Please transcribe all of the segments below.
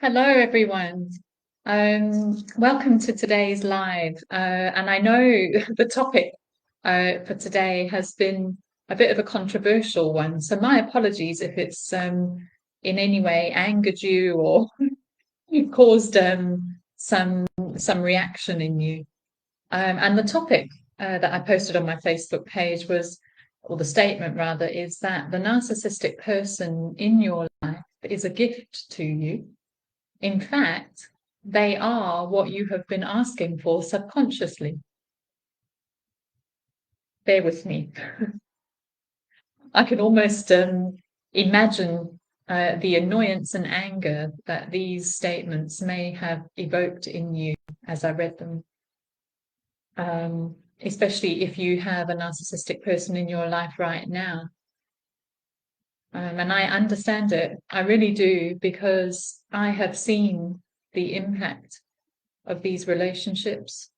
Hello, everyone. Welcome to today's live. And I know the topic for today has been a bit of a controversial one. So my apologies if it's in any way angered you or caused some reaction in you. And the topic that I posted on my Facebook page was, or the statement rather, is that the narcissistic person in your life is a gift to you. In fact, they are what you have been asking for subconsciously. Bear with me. I can almost imagine the annoyance and anger that these statements may have evoked in you as I read them. Especially if you have a narcissistic person in your life right now. And I understand it. I really do, because I have seen the impact of these relationships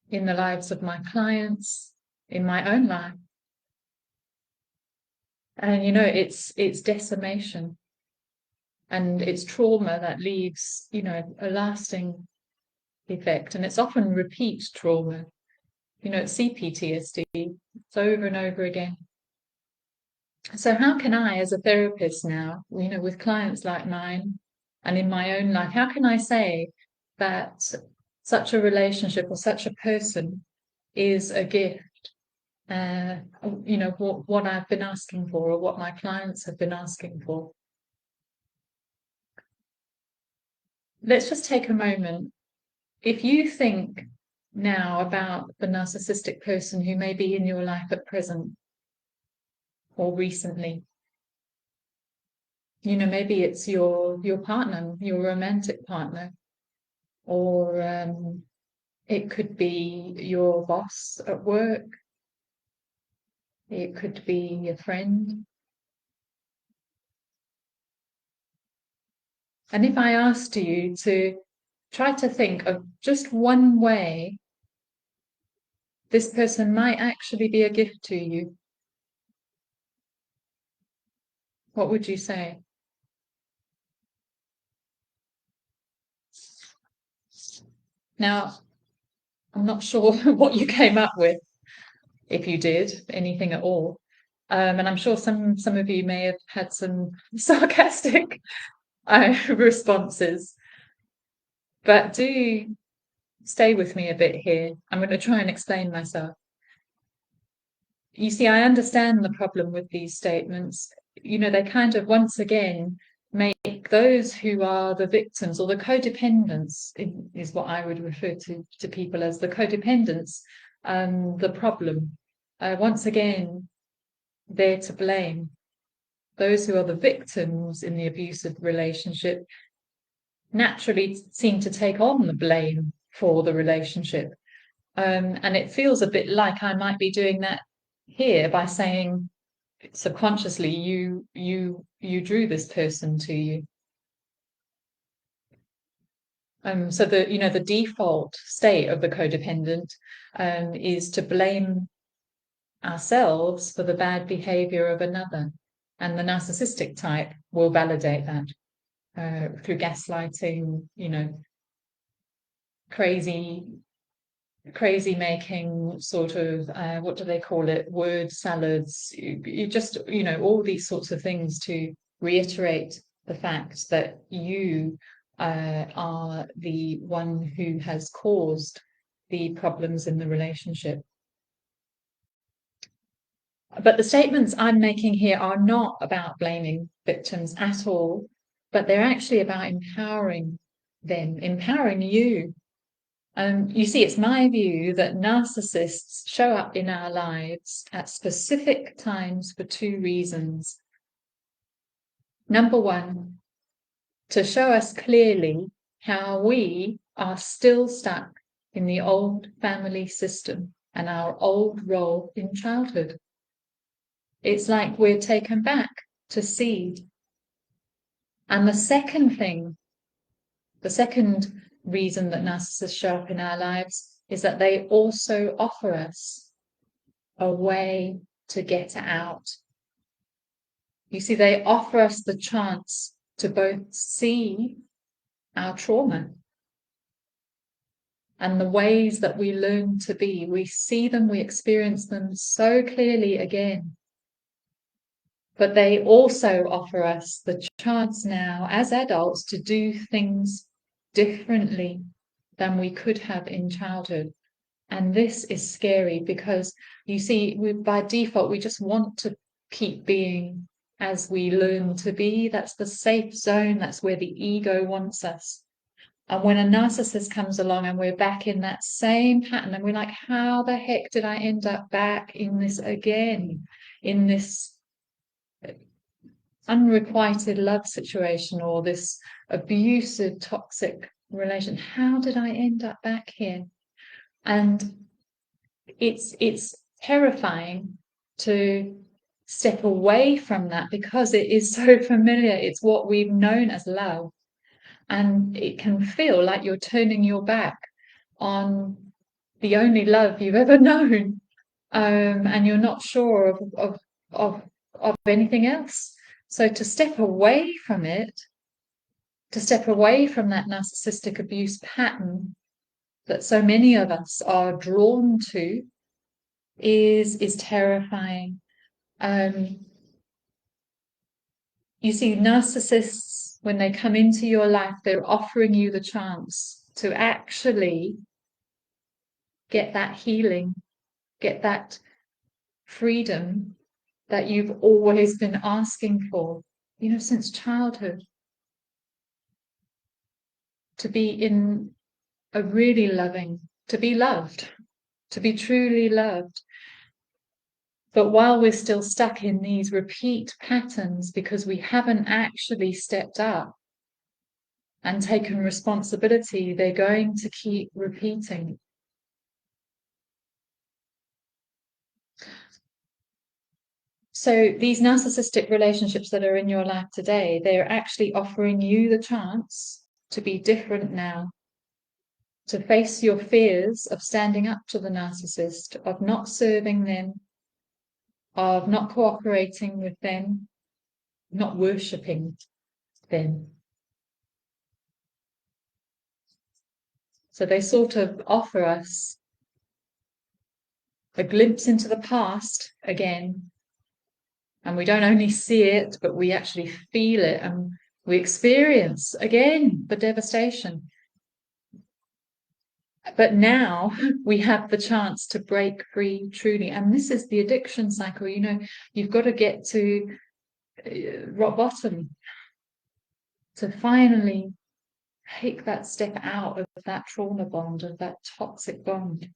in the lives of my clients, in my own life. And it's decimation, and it's trauma that leaves, a lasting effect. And it's often repeat trauma. It's CPTSD. It's over and over again. So how can I, as a therapist now, with clients like mine and in my own life, how can I say that such a relationship or such a person is a gift? What I've been asking for, or what my clients have been asking for. Let's just take a moment. If you think now about the narcissistic person who may be in your life at present or recently, maybe it's your partner, your romantic partner, or it could be your boss at work, it could be a friend. And if I asked you to try to think of just one way this person might actually be a gift to you, what would you say? Now, I'm not sure what you came up with, if you did anything at all. And I'm sure some of you may have had some sarcastic responses. But do stay with me a bit here. I'm going to try and explain myself. You see, I understand the problem with these statements. They kind of, once again, make those who are the victims, or the codependents, is what I would refer to people as, the codependents, the problem. Once again, they're to blame. Those who are the victims in the abusive relationship naturally seem to take on the blame for the relationship. And it feels a bit like I might be doing that here by saying subconsciously you drew this person to you. So the default state of the codependent is to blame ourselves for the bad behavior of another, and the narcissistic type will validate that through gaslighting, crazy making, sort of what do they call it, word salads. You just all these sorts of things to reiterate the fact that you are the one who has caused the problems in the relationship. But the statements I'm making here are not about blaming victims at all, but they're actually about empowering them, empowering you. You see, it's my view that narcissists show up in our lives at specific times for two reasons. Number one, to show us clearly how we are still stuck in the old family system and our old role in childhood. It's like we're taken back to seed. And the second reason that narcissists show up in our lives is that they also offer us a way to get out. You see, they offer us the chance to both see our trauma and the ways that we learn to be. We see them, we experience them so clearly again. But they also offer us the chance now as adults to do things differently than we could have in childhood. And this is scary because you see, by default, we just want to keep being as we learn to be. That's the safe zone. That's where the ego wants us. And when a narcissist comes along and we're back in that same pattern, and we're like, how the heck did I end up back in this again? In this unrequited love situation or this abusive, toxic relation? How did I end up back here? And it's terrifying to step away from that because it is so familiar. It's what we've known as love. And it can feel like you're turning your back on the only love you've ever known. And you're not sure of anything else. So to step away from it, to step away from that narcissistic abuse pattern that so many of us are drawn to is terrifying. You see, narcissists, when they come into your life, they're offering you the chance to actually get that healing, get that freedom that you've always been asking for, since childhood. To be in a really loving, to be loved, to be truly loved. But while we're still stuck in these repeat patterns because we haven't actually stepped up and taken responsibility, they're going to keep repeating. So these narcissistic relationships that are in your life today, they're actually offering you the chance to be different now, to face your fears of standing up to the narcissist, of not serving them, of not cooperating with them, not worshipping them. So they sort of offer us a glimpse into the past again. And we don't only see it, but we actually feel it, and we experience again the devastation. But now we have the chance to break free truly. And this is the addiction cycle. You've got to get to rock bottom to finally take that step out of that trauma bond, of that toxic bond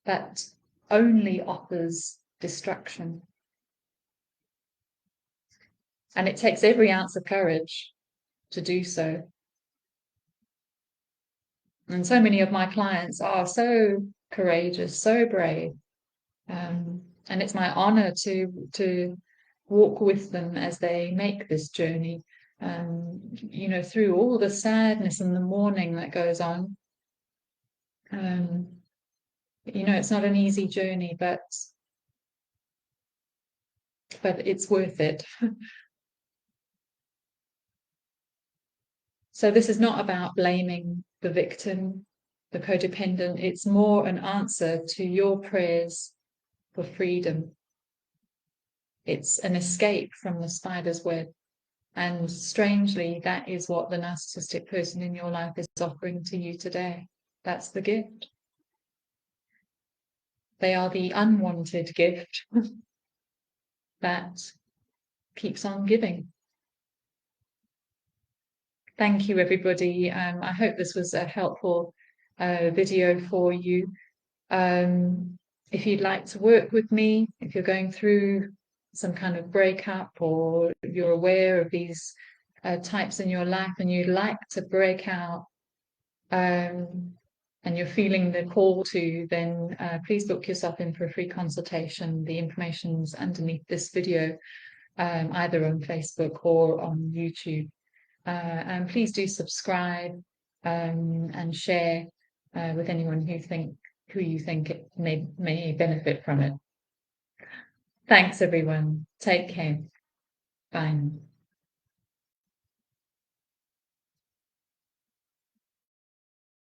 that only offers destruction. And it takes every ounce of courage to do so. And so many of my clients are so courageous, so brave. And it's my honor to walk with them as they make this journey, through all the sadness and the mourning that goes on. It's not an easy journey, but it's worth it. So this is not about blaming the victim, the codependent. It's more an answer to your prayers for freedom. It's an escape from the spider's web. And strangely, that is what the narcissistic person in your life is offering to you today. That's the gift. They are the unwanted gift that keeps on giving. Thank you, everybody. I hope this was a helpful video for you. If you'd like to work with me, if you're going through some kind of breakup or you're aware of these types in your life and you'd like to break out and you're feeling the call to, then please book yourself in for a free consultation. The information's underneath this video, either on Facebook or on YouTube. And please do subscribe and share with anyone who you think it may benefit from it. Thanks, everyone. Take care. Bye.